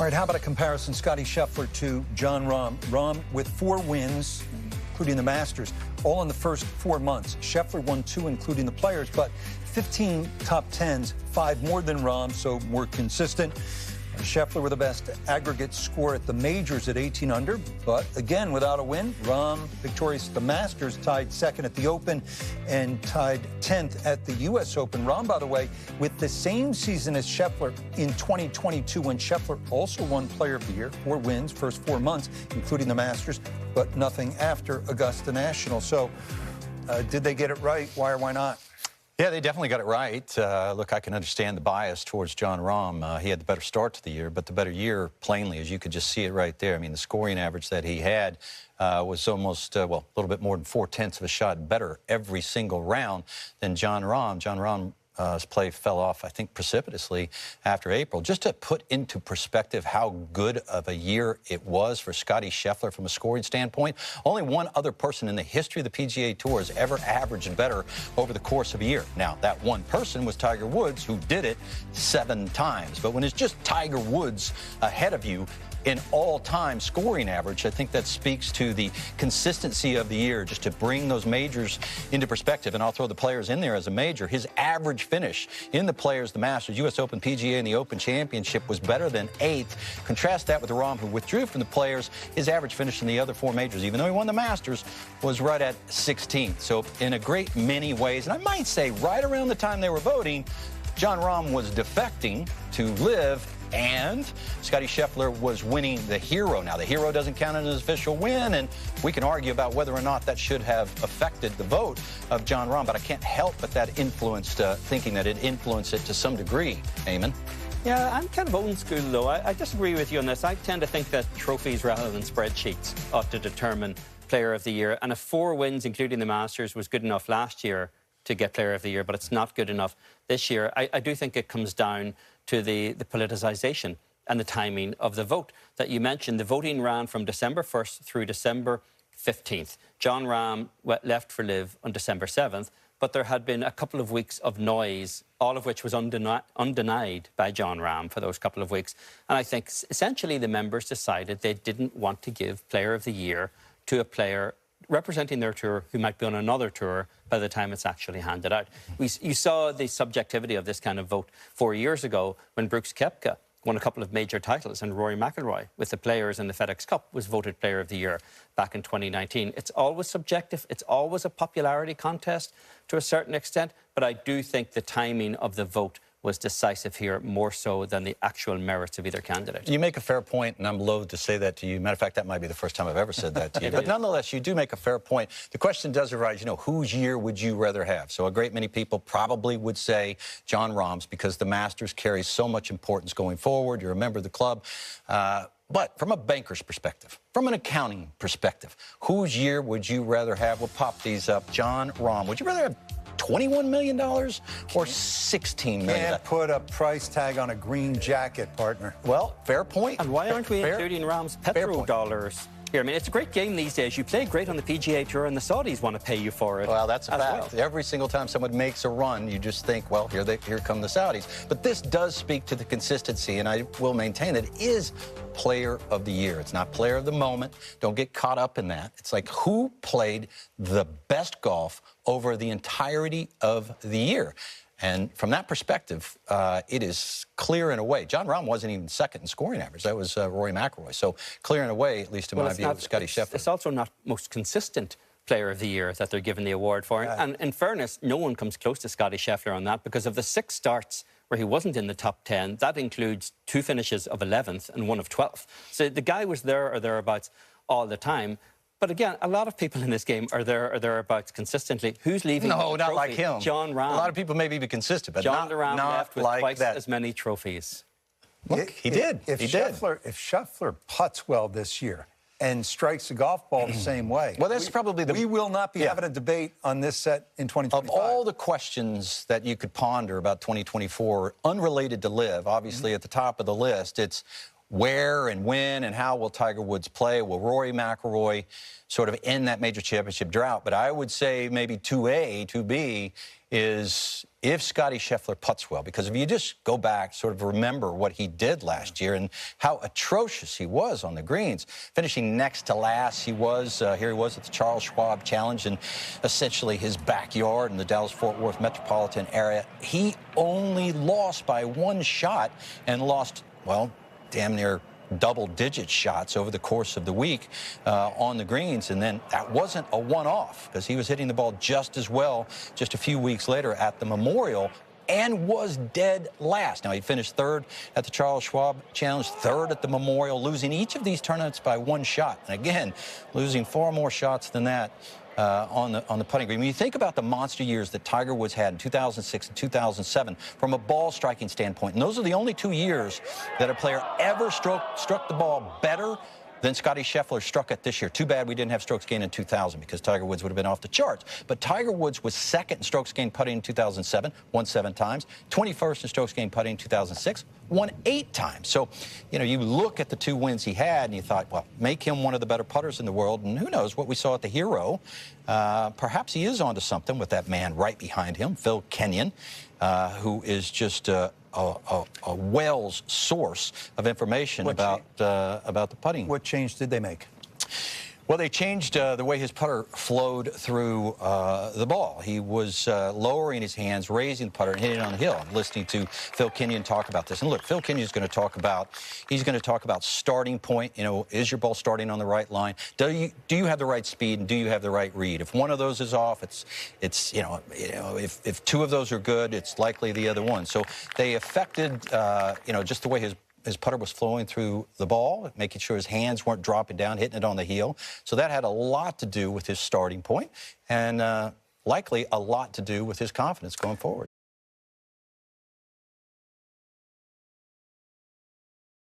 All right, how about a comparison, Scottie Scheffler to Jon Rahm? Rahm with 4 wins, including the Masters, all in the first 4 months. Scheffler won 2, including the Players, but 15 top 10s, 5 more than Rahm, so more consistent. Scheffler with the best aggregate score at the majors at 18 under, but again, without a win. Rahm victorious at the Masters, tied second at the Open, and tied 10th at the U.S. Open. Rahm, by the way, with the same season as Scheffler in 2022, when Scheffler also won Player of the Year, 4 wins, first 4 months, including the Masters, but nothing after Augusta National. So, did they get it right? Why or why not? Yeah, they definitely got it right. Look, I can understand the bias towards Jon Rahm. He had the better start to the year, but the better year, plainly, as you could just see it right there. I mean, the scoring average that he had was almost, well, a little bit more than 4/10 of a shot better every single round than Jon Rahm. Jon Rahm's play fell off, I think, precipitously after April. Just to put into perspective how good of a year it was for Scottie Scheffler from a scoring standpoint, only one other person in the history of the PGA Tour has ever averaged better over the course of a year. Now, that one person was Tiger Woods, who did it 7 times. But when it's just Tiger Woods ahead of you in all-time scoring average, I think that speaks to the consistency of the year, just to bring those majors into perspective. And I'll throw the Players in there as a major. His average finish in the Players, the Masters, U.S. Open, PGA, and the Open Championship was better than 8th. Contrast that with Rahm, who withdrew from the Players. His average finish in the other 4 majors, even though he won the Masters, was right at 16th. So in a great many ways, and I might say right around the time they were voting, Jon Rahm was defecting to live, and Scottie Scheffler was winning the Hero. Now, the Hero doesn't count as an official win, and we can argue about whether or not that should have affected the vote of Jon Rahm, but I can't help but that influenced, thinking that it influenced it to some degree. Eamon? Yeah, I'm kind of old school, though. I disagree with you on this. I tend to think that trophies rather than spreadsheets ought to determine Player of the Year, and if 4 wins, including the Masters, was good enough last year to get Player of the Year, but it's not good enough this year. I do think it comes down to the politicization and the timing of the vote that you mentioned. The voting ran from December 1st through December 15th. Jon Rahm left for Live on December 7th, but there had been a couple of weeks of noise, all of which was undenied by Jon Rahm for those couple of weeks. And I think essentially the members decided they didn't want to give Player of the Year to a player representing their tour who might be on another tour by the time it's actually handed out. You saw the subjectivity of this kind of vote 4 years ago when Brooks Koepka won a couple of major titles, and Rory McIlroy, with the Players and the FedEx Cup, was voted Player of the Year back in 2019. It's always subjective. It's always a popularity contest to a certain extent, but I do think the timing of the vote was decisive here, more so than the actual merits of either candidate. You make a fair point, and I'm loath to say that to you. Matter of fact, that might be the first time I've ever said that to you. But nonetheless, you do make a fair point. The question does arise, you know, whose year would you rather have? So a great many people probably would say Jon Rahm's, because the Masters carries so much importance going forward. You're a member of the club. But from a banker's perspective, from an accounting perspective, whose year would you rather have? We'll pop these up. Jon Rahm, would you rather have $21 million or $16 million? Can't put a price tag on a green jacket, partner. Well, fair point. And why aren't we including Rahm's petro dollars here? I mean, it's a great game these days. You play great on the PGA Tour, and the Saudis want to pay you for it. Well, that's a fact. Well. Every single time someone makes a run, you just think, well, here come the Saudis. But this does speak to the consistency, and I will maintain that it is Player of the Year. It's not Player of the Moment. Don't get caught up in that. It's like, who played the best golf over the entirety of the year? And from that perspective, it is clear in a way. Jon Rahm wasn't even second in scoring average. That was Rory McIlroy. So clear in a way, at least in my view, of Scottie Scheffler. It's also not most consistent Player of the Year that they're given the award for. Yeah. And in fairness, no one comes close to Scottie Scheffler on that, because of the 6 starts where he wasn't in the top 10, that includes 2 finishes of 11th and 1 of 12th. So the guy was there or thereabouts all the time. But again, a lot of people in this game are there or thereabouts consistently. Who's leaving? No, not like him. Jon Rahm. A lot of people may be consistent, but Jon Rahm left with like twice that. as many trophies. Look, he did. If Scheffler putts well this year and strikes the golf ball the same way, well, that's probably the... We will not be having a debate on this set in 2025. Of all the questions that you could ponder about 2024, unrelated to Live, obviously at the top of the list, it's where and when and how will Tiger Woods play? Will Rory McIlroy sort of end that major championship drought? But I would say maybe 2A, 2B is if Scottie Scheffler putts well. Because if you just go back, sort of remember what he did last year and how atrocious he was on the greens. Finishing next to last, he was, here he was at the Charles Schwab Challenge in essentially his backyard in the Dallas-Fort Worth metropolitan area. He only lost by 1 shot and lost, well, damn near double-digit shots over the course of the week on the greens. And then that wasn't a one-off because he was hitting the ball just as well just a few weeks later at the Memorial and was dead last. Now, he finished 3rd at the Charles Schwab Challenge, 3rd at the Memorial, losing each of these tournaments by 1 shot. And again, losing far more shots than that on the putting green. When you think about the monster years that Tiger Woods had in 2006 and 2007 from a ball striking standpoint, and those are the only 2 years that a player ever struck the ball better than Scottie Scheffler struck it this year. Too bad we didn't have strokes gained in 2000 because Tiger Woods would have been off the charts. But Tiger Woods was 2nd in strokes gained putting in 2007, won 7 times, 21st in strokes gained putting in 2006, won 8 times. So, you know, you look at the 2 wins he had and you thought, well, make him one of the better putters in the world. And who knows what we saw at the Hero. Perhaps he is onto something with that man right behind him, Phil Kenyon, who is just a whale's source of information about the putting. What change did they make? Well, they changed the way his putter flowed through the ball. He was lowering his hands, raising the putter, and hitting it on the hill. I'm listening to Phil Kenyon talk about this. And look, Phil Kenyon's going to talk about starting point. You know, is your ball starting on the right line? Do you have the right speed and do you have the right read? If one of those is off, it's you know if 2 of those are good, it's likely the other one. So they affected you know, just the way his putter was flowing through the ball, making sure his hands weren't dropping down, hitting it on the heel. So that had a lot to do with his starting point and likely a lot to do with his confidence going forward.